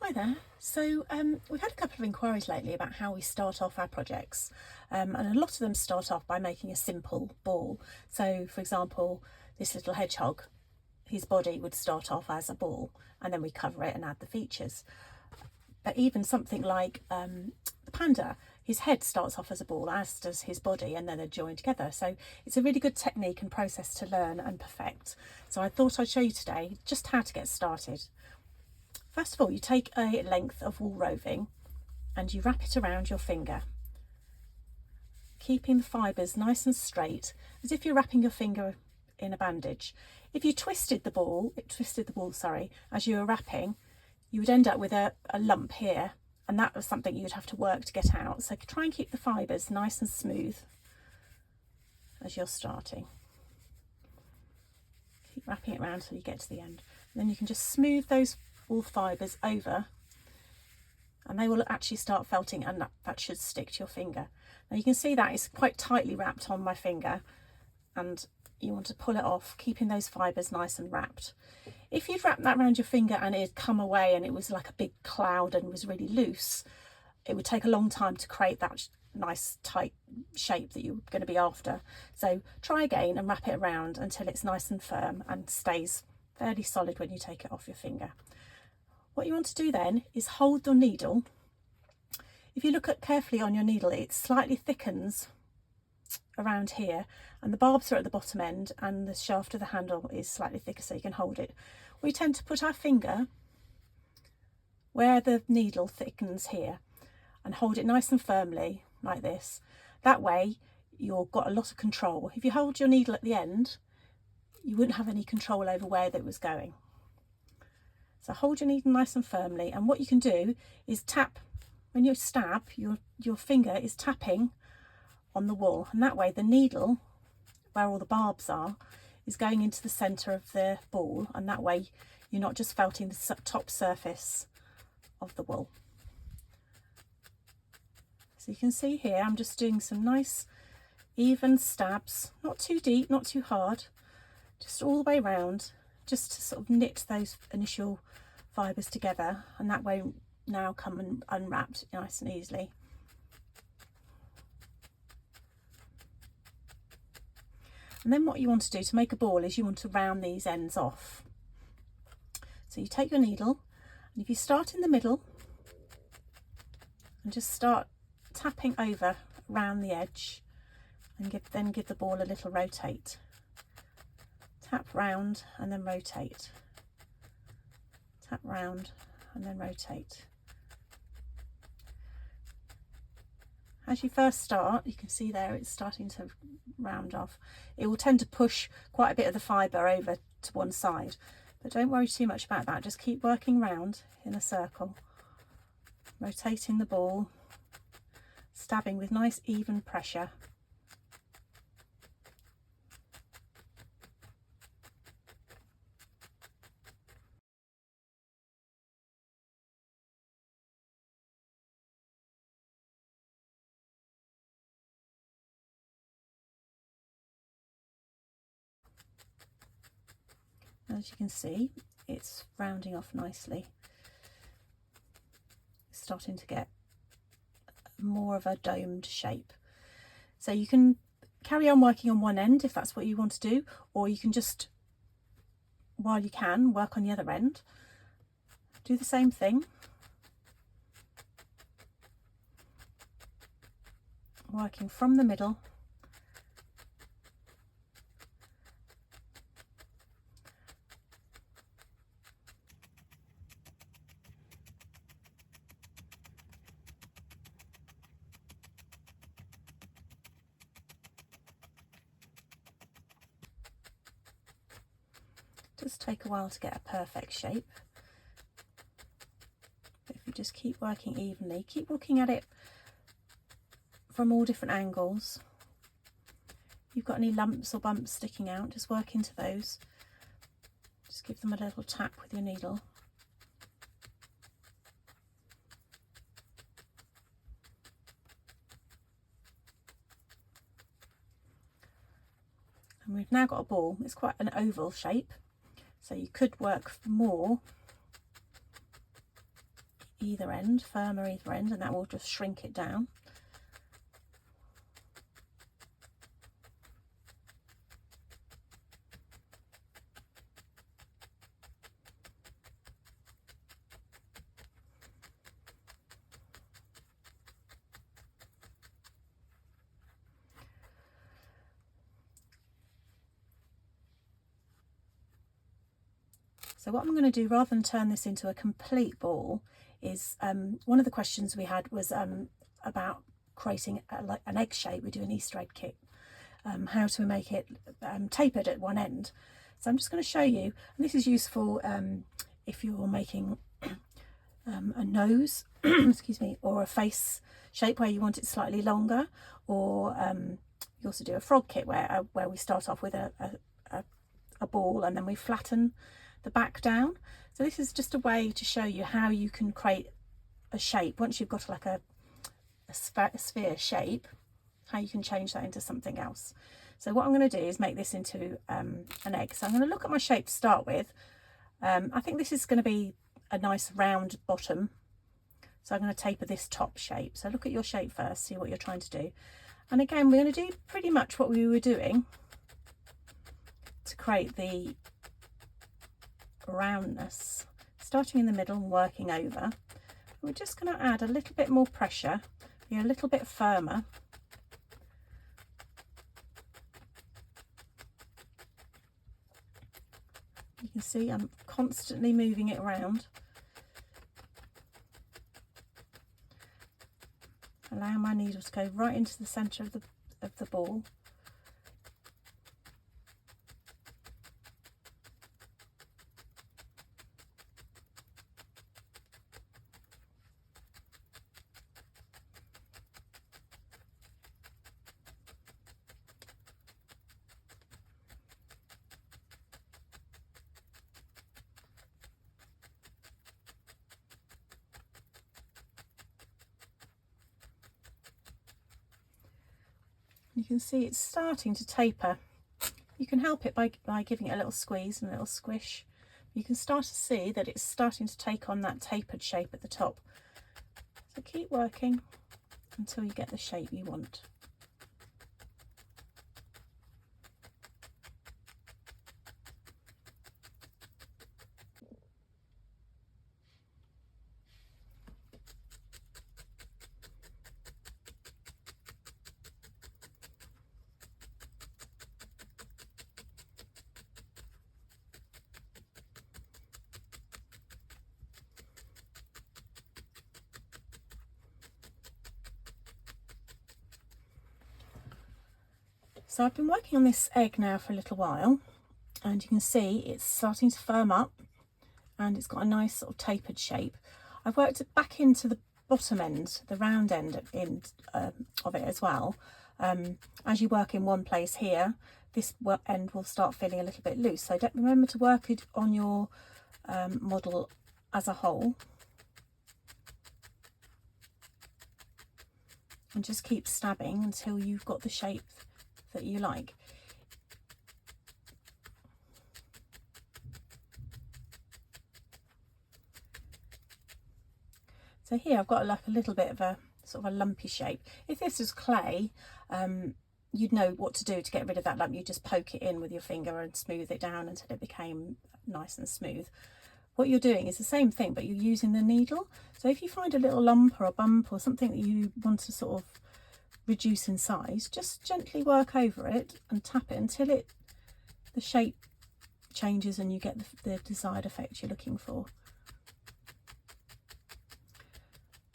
Hi there. So we've had a couple of inquiries lately about how we start off our projects, and a lot of them start off by making a simple ball. So for example, this little hedgehog, his body would start off as a ball and then we cover it and add the features. But even something like the panda, his head starts off as a ball, as does his body, and then they're joined together. So it's a really good technique and process to learn and perfect. So I thought I'd show you today just how to get started. First of all, you take a length of wool roving and you wrap it around your finger, keeping the fibres nice and straight, as if you're wrapping your finger in a bandage. If you twisted the ball, as you were wrapping, you would end up with a lump here, and that was something you'd have to work to get out. So try and keep the fibres nice and smooth as you're starting. Keep wrapping it around until you get to the end. And then you can just smooth those wool fibres over and they will actually start felting, and that should stick to your finger. Now you can see that it's quite tightly wrapped on my finger and you want to pull it off, keeping those fibres nice and wrapped. If you'd wrapped that around your finger and it had come away and it was like a big cloud and was really loose, it would take a long time to create that nice tight shape that you're going to be after. So try again and wrap it around until it's nice and firm and stays fairly solid when you take it off your finger. What you want to do then is hold your needle. If you look at carefully on your needle, it slightly thickens around here and the barbs are at the bottom end and the shaft of the handle is slightly thicker so you can hold it. We tend to put our finger where the needle thickens here and hold it nice and firmly like this. That way you've got a lot of control. If you hold your needle at the end, you wouldn't have any control over where that was going. So hold your needle nice and firmly, and what you can do is tap. When you stab, your finger is tapping on the wool, and that way the needle, where all the barbs are, is going into the centre of the ball, and that way you're not just felting the top surface of the wool. So you can see here I'm just doing some nice even stabs, not too deep, not too hard, just all the way round, just to sort of knit those initial fibres together, and that way now come and unwrapped nice and easily. And then what you want to do to make a ball is you want to round these ends off. So you take your needle, and if you start in the middle and just start tapping over around the edge and then give the ball a little rotate. Tap round and then rotate. Tap round and then rotate. As you first start, you can see there it's starting to round off. It will tend to push quite a bit of the fibre over to one side, but don't worry too much about that. Just keep working round in a circle, rotating the ball, stabbing with nice even pressure. As you can see, it's rounding off nicely. It's starting to get more of a domed shape. So you can carry on working on one end if that's what you want to do, or you can just, while you can, work on the other end. Do the same thing. Working from the middle. Does take a while to get a perfect shape, but if you just keep working evenly, keep looking at it from all different angles. If you've got any lumps or bumps sticking out, just work into those. Just give them a little tap with your needle. And we've now got a ball. It's quite an oval shape, so you could work more either end, firmer either end, and that will just shrink it down. So what I'm going to do, rather than turn this into a complete ball, is one of the questions we had was about creating like an egg shape. We do an Easter egg kit, how to make it tapered at one end. So I'm just going to show you, and this is useful if you're making a nose excuse me, or a face shape where you want it slightly longer, or you also do a frog kit where we start off with a ball and then we flatten the back down. So this is just a way to show you how you can create a shape once you've got like a sphere shape, how you can change that into something else. So what I'm going to do is make this into an egg. So I'm going to look at my shape to start with. I think this is going to be a nice round bottom, so I'm going to taper this top shape. So look at your shape first, see what you're trying to do, and again we're going to do pretty much what we were doing to create the roundness, starting in the middle and working over. We're just going to add a little bit more pressure, be a little bit firmer. You can see I'm constantly moving it around, allowing my needle to go right into the centre of the ball. You can see it's starting to taper. You can help it by giving it a little squeeze and a little squish. You can start to see that it's starting to take on that tapered shape at the top. So keep working until you get the shape you want. So I've been working on this egg now for a little while, and you can see it's starting to firm up and it's got a nice sort of tapered shape. I've worked it back into the bottom end, the round end of it as well. As you work in one place here, this end will start feeling a little bit loose. So remember to work it on your model as a whole. And just keep stabbing until you've got the shape that you like. So here I've got like a little bit of a sort of a lumpy shape. If this is clay, you'd know what to do to get rid of that lump. You just poke it in with your finger and smooth it down until it became nice and smooth. What you're doing is the same thing, but you're using the needle. So if you find a little lump or a bump or something that you want to sort of reduce in size, just gently work over it and tap it until the shape changes and you get the desired effect you're looking for.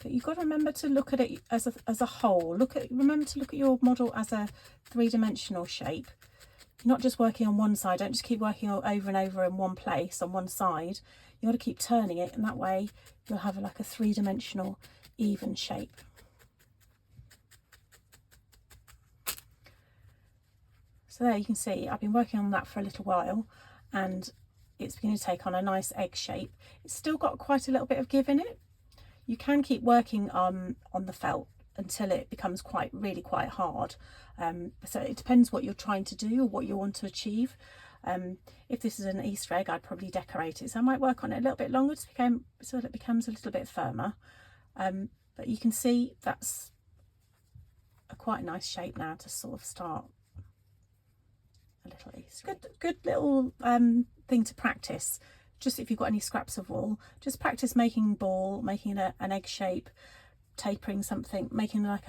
But you've got to remember to look at it as a whole. Remember to look at your model as a three-dimensional shape. You're not just working on one side. Don't just keep working over and over in one place on one side. You got to keep turning it, and that way you'll have like a three-dimensional even shape. So there you can see I've been working on that for a little while, and it's beginning to take on a nice egg shape. It's still got quite a little bit of give in it. You can keep working on the felt until it becomes really quite hard. So it depends what you're trying to do or what you want to achieve. If this is an Easter egg, I'd probably decorate it, so I might work on it a little bit longer so that it becomes a little bit firmer. But you can see that's a quite nice shape now to sort of start a little Easter. Good little thing to practice. Just if you've got any scraps of wool, just practice making a ball, making an egg shape, tapering something, making like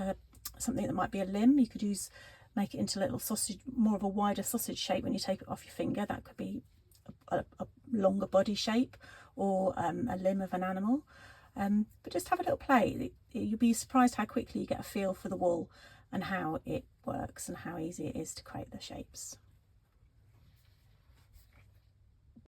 something that might be a limb. You could make it into a little sausage, more of a wider sausage shape when you tape it off your finger. That could be a longer body shape, or a limb of an animal. But just have a little play. You'll be surprised how quickly you get a feel for the wool and how it works and how easy it is to create the shapes.